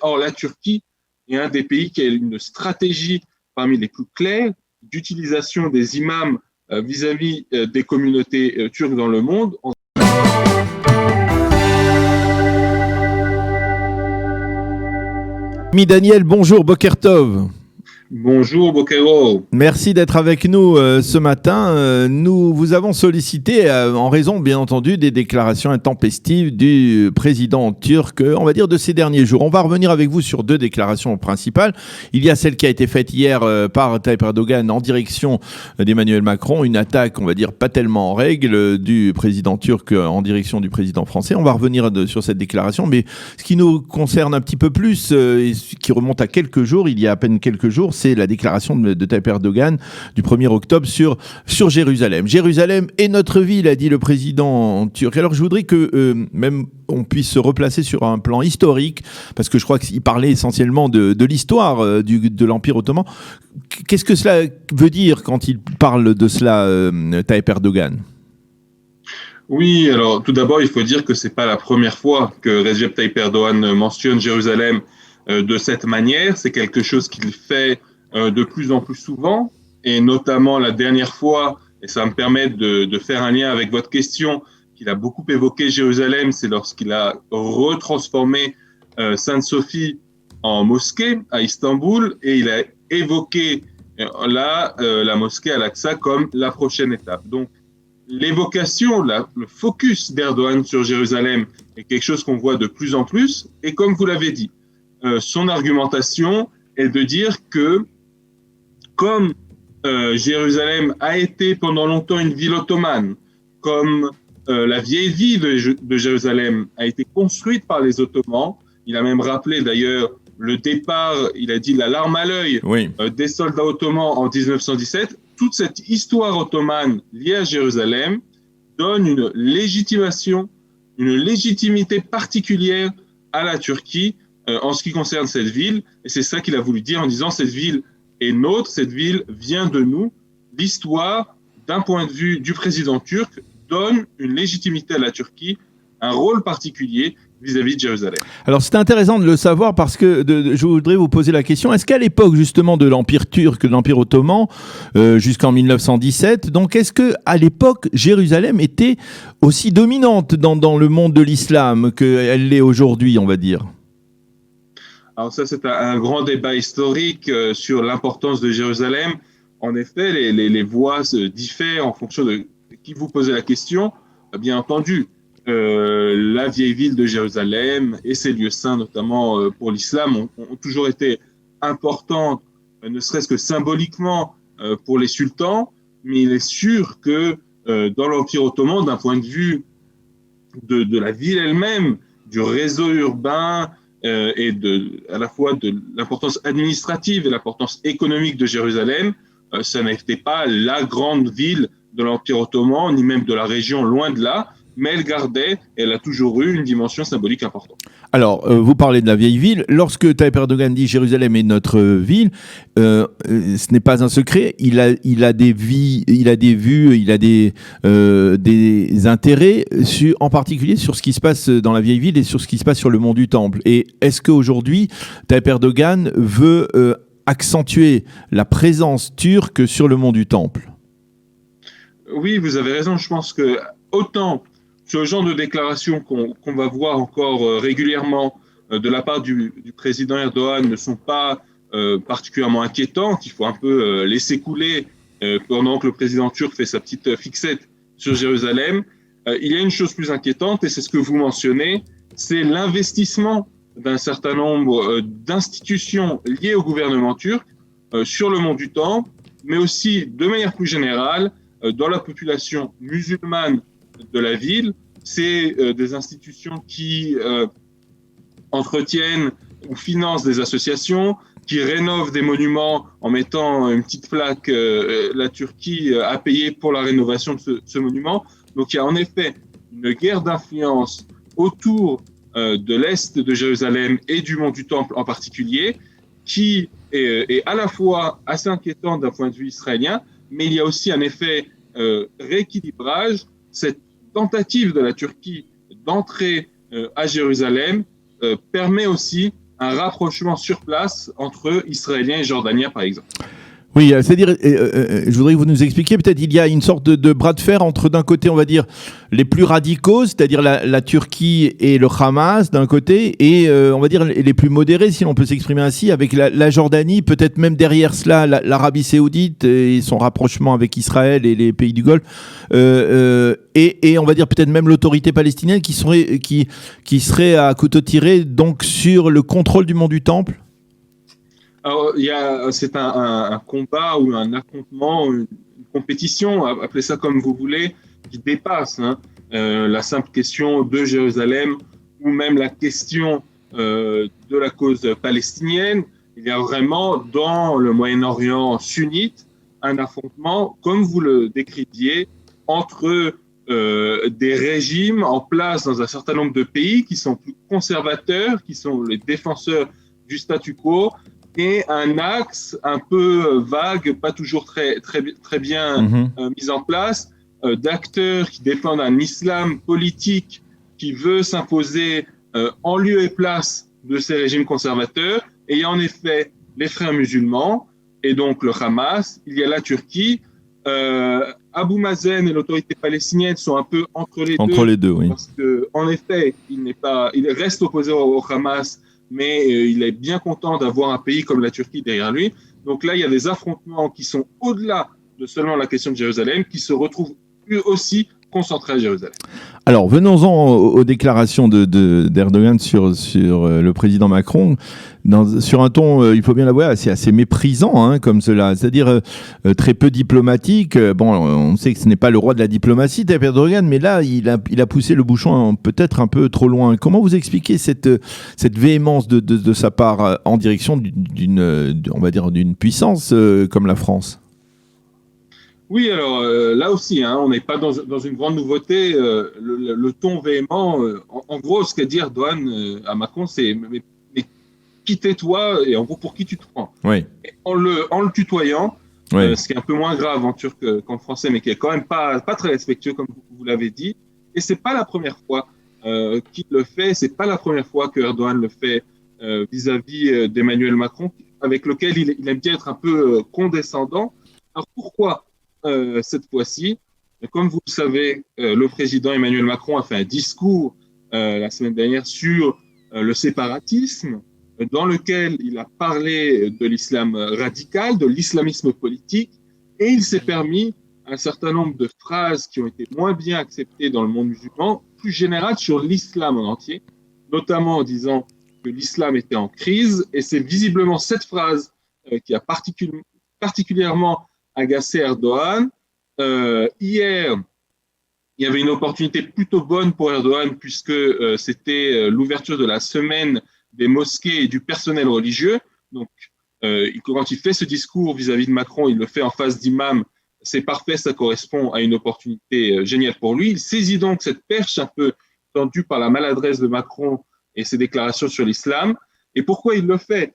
Or, la Turquie est un des pays qui a une stratégie parmi les plus claires d'utilisation des imams vis-à-vis des communautés turques dans le monde. Daniel, bonjour, Boker Tov. Bonjour Bokero. Merci d'être avec nous ce matin. Nous vous avons sollicité en raison, bien entendu, des déclarations intempestives du président turc, on va dire, de ces derniers jours. On va revenir avec vous sur deux déclarations principales. Il y a celle qui a été faite hier par Tayyip Erdogan en direction d'Emmanuel Macron, une attaque, on va dire, pas tellement en règle du président turc en direction du président français. On va revenir sur cette déclaration, mais ce qui nous concerne un petit peu plus, et qui remonte à quelques jours, il y a à peine quelques jours, c'est la déclaration de Tayyip Erdogan du 1er octobre sur Jérusalem. Jérusalem est notre ville, a dit le président turc. Alors je voudrais que même on puisse se replacer sur un plan historique, parce que je crois qu'il parlait essentiellement de l'histoire de l'Empire ottoman. Qu'est-ce que cela veut dire quand il parle de cela, Tayyip Erdogan ? Oui, alors tout d'abord, il faut dire que c'est pas la première fois que Recep Tayyip Erdogan mentionne Jérusalem de cette manière. C'est quelque chose qu'il fait de plus en plus souvent, et notamment la dernière fois, et ça me permet de faire un lien avec votre question, qu'il a beaucoup évoqué Jérusalem, c'est lorsqu'il a retransformé Sainte-Sophie en mosquée à Istanbul, et il a évoqué la mosquée Al-Aqsa comme la prochaine étape. Donc l'évocation, le focus d'Erdogan sur Jérusalem est quelque chose qu'on voit de plus en plus, et comme vous l'avez dit, son argumentation est de dire que comme Jérusalem a été pendant longtemps une ville ottomane, comme la vieille ville de Jérusalem a été construite par les Ottomans, il a même rappelé d'ailleurs le départ, il a dit la larme à l'œil des soldats ottomans en 1917, toute cette histoire ottomane liée à Jérusalem donne une légitimation, une légitimité particulière à la Turquie en ce qui concerne cette ville, et c'est ça qu'il a voulu dire en disant cette ville est nôtre, cette ville vient de nous. L'histoire, d'un point de vue du président turc, donne une légitimité à la Turquie, un rôle particulier vis-à-vis de Jérusalem. Alors c'est intéressant de le savoir parce que je voudrais vous poser la question, est-ce qu'à l'époque justement de l'Empire turc, de l'Empire ottoman, jusqu'en 1917, donc est-ce qu'à l'époque Jérusalem était aussi dominante dans le monde de l'islam qu'elle l'est aujourd'hui, on va dire ? Alors ça, c'est un grand débat historique sur l'importance de Jérusalem. En effet, les voix se diffèrent en fonction de qui vous posez la question. Bien entendu, la vieille ville de Jérusalem et ses lieux saints, notamment pour l'islam, ont toujours été importantes, ne serait-ce que symboliquement pour les sultans, mais il est sûr que dans l'Empire ottoman, d'un point de vue de la ville elle-même, du réseau urbain, et à la fois de l'importance administrative et l'importance économique de Jérusalem, ça n'était pas la grande ville de l'Empire ottoman, ni même de la région, loin de là, mais elle a toujours eu une dimension symbolique importante. Alors, vous parlez de la vieille ville. Lorsque Tayyip Erdogan dit Jérusalem est notre ville, ce n'est pas un secret. Il a des vues, il a des intérêts, en particulier sur ce qui se passe dans la vieille ville et sur ce qui se passe sur le mont du Temple. Et est-ce qu'aujourd'hui, Tayyip Erdogan veut accentuer la présence turque sur le mont du Temple ? Oui, vous avez raison. Je pense que autant ce genre de déclarations qu'on va voir encore régulièrement de la part du président Erdogan ne sont pas particulièrement inquiétantes. Il faut un peu laisser couler pendant que le président turc fait sa petite fixette sur Jérusalem. Il y a une chose plus inquiétante, et c'est ce que vous mentionnez, c'est l'investissement d'un certain nombre d'institutions liées au gouvernement turc sur le mont du Temple, mais aussi de manière plus générale dans la population musulmane de la ville. C'est des institutions qui entretiennent ou financent des associations, qui rénovent des monuments en mettant une petite plaque la Turquie a payé pour la rénovation de ce monument. Donc il y a en effet une guerre d'influence autour de l'Est de Jérusalem et du mont du Temple en particulier, qui est à la fois assez inquiétante d'un point de vue israélien, mais il y a aussi un effet rééquilibrage. Cette tentative de la Turquie d'entrer à Jérusalem permet aussi un rapprochement sur place entre Israéliens et Jordaniens, par exemple. Oui, c'est-à-dire, je voudrais que vous nous expliquiez, peut-être il y a une sorte de bras de fer entre, d'un côté, on va dire, les plus radicaux, c'est-à-dire la Turquie et le Hamas, d'un côté, et on va dire les plus modérés, si on peut s'exprimer ainsi, avec la Jordanie, peut-être même derrière cela, l'Arabie Saoudite et son rapprochement avec Israël et les pays du Golfe, et on va dire peut-être même l'autorité palestinienne qui serait à couteau tiré, donc sur le contrôle du mont du Temple. Alors, c'est un combat ou un affrontement, une compétition, appelez ça comme vous voulez, qui dépasse la simple question de Jérusalem ou même la question de la cause palestinienne. Il y a vraiment dans le Moyen-Orient sunnite un affrontement, comme vous le décriviez, entre des régimes en place dans un certain nombre de pays qui sont plus conservateurs, qui sont les défenseurs du statu quo, et un axe un peu vague, pas toujours très bien mis en place, d'acteurs qui défendent un islam politique qui veut s'imposer en lieu et place de ces régimes conservateurs. Et il y a en effet les frères musulmans et donc le Hamas, il y a la Turquie. Abou Mazen et l'autorité palestinienne sont un peu entre les deux, oui. Parce qu'en effet, il reste opposé au Hamas, mais il est bien content d'avoir un pays comme la Turquie derrière lui. Donc là, il y a des affrontements qui sont au-delà de seulement la question de Jérusalem, qui se retrouvent eux aussi concentrés à Jérusalem. Alors, venons-en aux déclarations d'Erdogan sur le président Macron, sur un ton, il faut bien l'avouer, assez méprisant, comme cela, c'est-à-dire très peu diplomatique. Bon, on sait que ce n'est pas le roi de la diplomatie, Tayyip Erdogan, mais là, il a poussé le bouchon peut-être un peu trop loin. Comment vous expliquez cette véhémence de sa part en direction on va dire, d'une puissance comme la France ? Oui, alors là aussi, on n'est pas dans une grande nouveauté. Le ton véhément, en gros, ce qu'a dit Erdogan à Macron, c'est mais qui tais-toi et en gros pour qui tu te prends. Oui. Et en le tutoyant, oui. Ce qui est un peu moins grave en turc qu'en français, mais qui est quand même pas très respectueux comme vous l'avez dit. Et c'est pas la première fois qu'il le fait. C'est pas la première fois que Erdogan le fait vis-à-vis d'Emmanuel Macron, avec lequel il aime bien être un peu condescendant. Alors pourquoi cette fois-ci, comme vous le savez, le président Emmanuel Macron a fait un discours la semaine dernière sur le séparatisme, dans lequel il a parlé de l'islam radical, de l'islamisme politique, et il s'est permis un certain nombre de phrases qui ont été moins bien acceptées dans le monde musulman, plus générales sur l'islam en entier, notamment en disant que l'islam était en crise, et c'est visiblement cette phrase qui a particulièrement agacé Erdogan. Hier, il y avait une opportunité plutôt bonne pour Erdogan puisque c'était l'ouverture de la semaine des mosquées et du personnel religieux. Donc, quand il fait ce discours vis-à-vis de Macron, il le fait en face d'imams. C'est parfait, ça correspond à une opportunité géniale pour lui. Il saisit donc cette perche un peu tendue par la maladresse de Macron et ses déclarations sur l'islam. Et pourquoi il le fait ?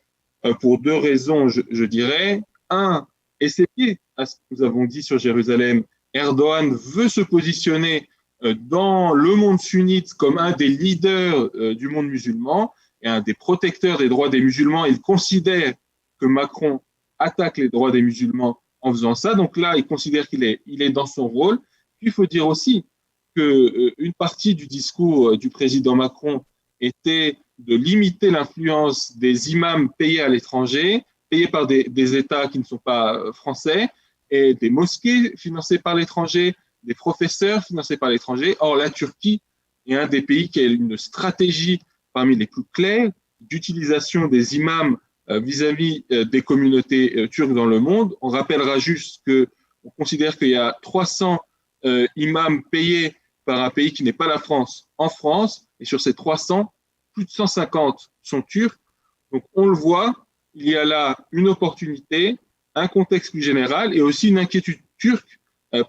Pour deux raisons, je dirais. Un, essayer à ce que nous avons dit sur Jérusalem, Erdogan veut se positionner dans le monde sunnite comme un des leaders du monde musulman et un des protecteurs des droits des musulmans. Il considère que Macron attaque les droits des musulmans en faisant ça. Donc là, il considère qu'il est dans son rôle. Puis il faut dire aussi qu'une partie du discours du président Macron était de limiter l'influence des imams payés à l'étranger, payés par des États qui ne sont pas français, et des mosquées financées par l'étranger, des professeurs financés par l'étranger. Or, la Turquie est un des pays qui a une stratégie parmi les plus claires d'utilisation des imams vis-à-vis des communautés turques dans le monde. On rappellera juste qu'on considère qu'il y a 300 imams payés par un pays qui n'est pas la France en France, et sur ces 300, plus de 150 sont turcs. Donc, on le voit, il y a là une opportunité, un contexte plus général et aussi une inquiétude turque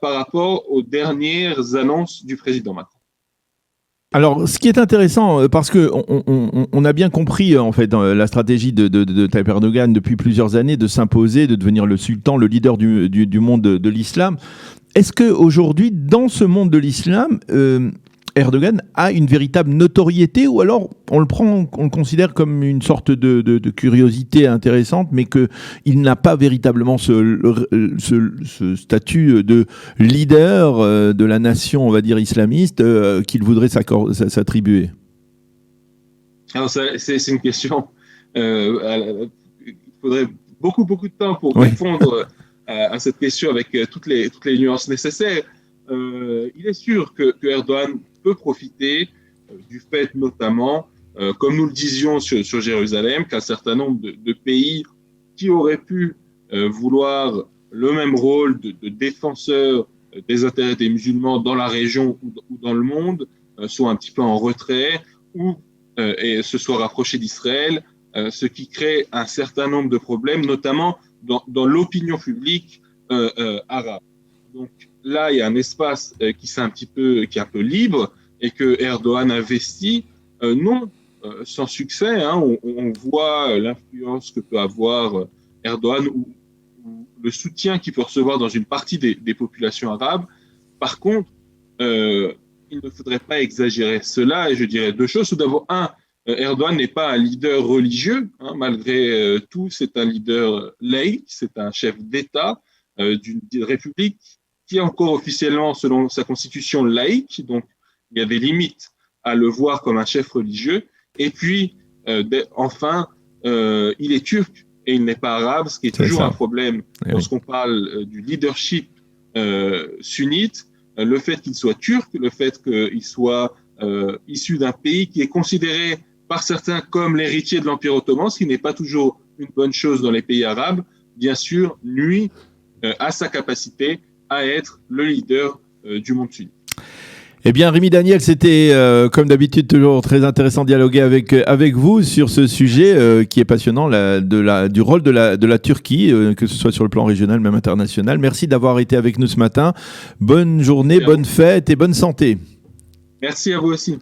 par rapport aux dernières annonces du président Macron. Alors, ce qui est intéressant, parce que on a bien compris en fait la stratégie de Tayyip Erdogan depuis plusieurs années de s'imposer, de devenir le sultan, le leader du monde de l'islam. Est-ce que aujourd'hui, dans ce monde de l'islam, Erdogan a une véritable notoriété, ou alors on le considère comme une sorte de curiosité intéressante, mais qu'il n'a pas véritablement ce statut de leader de la nation, on va dire, islamiste, qu'il voudrait s'attribuer? Alors, c'est une question. Il faudrait beaucoup de temps pour répondre à cette question avec toutes les nuances nécessaires. Il est sûr que Erdogan peut profiter du fait notamment, comme nous le disions sur Jérusalem, qu'un certain nombre de pays qui auraient pu vouloir le même rôle de défenseur des intérêts des musulmans dans la région ou dans le monde soient un petit peu en retrait et se soient rapprochés d'Israël, ce qui crée un certain nombre de problèmes, notamment dans l'opinion publique arabe. Donc là, il y a un espace qui est un peu libre et que Erdogan investit, non sans succès. On voit l'influence que peut avoir Erdogan ou le soutien qu'il peut recevoir dans une partie des populations arabes. Par contre, il ne faudrait pas exagérer cela, et je dirais deux choses. Tout d'abord, Erdogan n'est pas un leader religieux, malgré tout, c'est un leader laïque, c'est un chef d'État d'une république qui est encore officiellement, selon sa constitution, laïque, donc il y a des limites à le voir comme un chef religieux. Et puis, enfin, il est turc et il n'est pas arabe, ce qui est toujours un problème lorsqu'on parle du leadership sunnite. Le fait qu'il soit turc, le fait qu'il soit issu d'un pays qui est considéré par certains comme l'héritier de l'Empire ottoman, ce qui n'est pas toujours une bonne chose dans les pays arabes, bien sûr, nuit à sa capacité à être le leader du monde sunnite. Eh bien, Rémi Daniel, c'était comme d'habitude toujours très intéressant de dialoguer avec vous sur ce sujet qui est passionnant, du rôle de la Turquie, que ce soit sur le plan régional, même international. Merci d'avoir été avec nous ce matin. Bonne journée, bonne fête et bonne santé. Merci à vous aussi.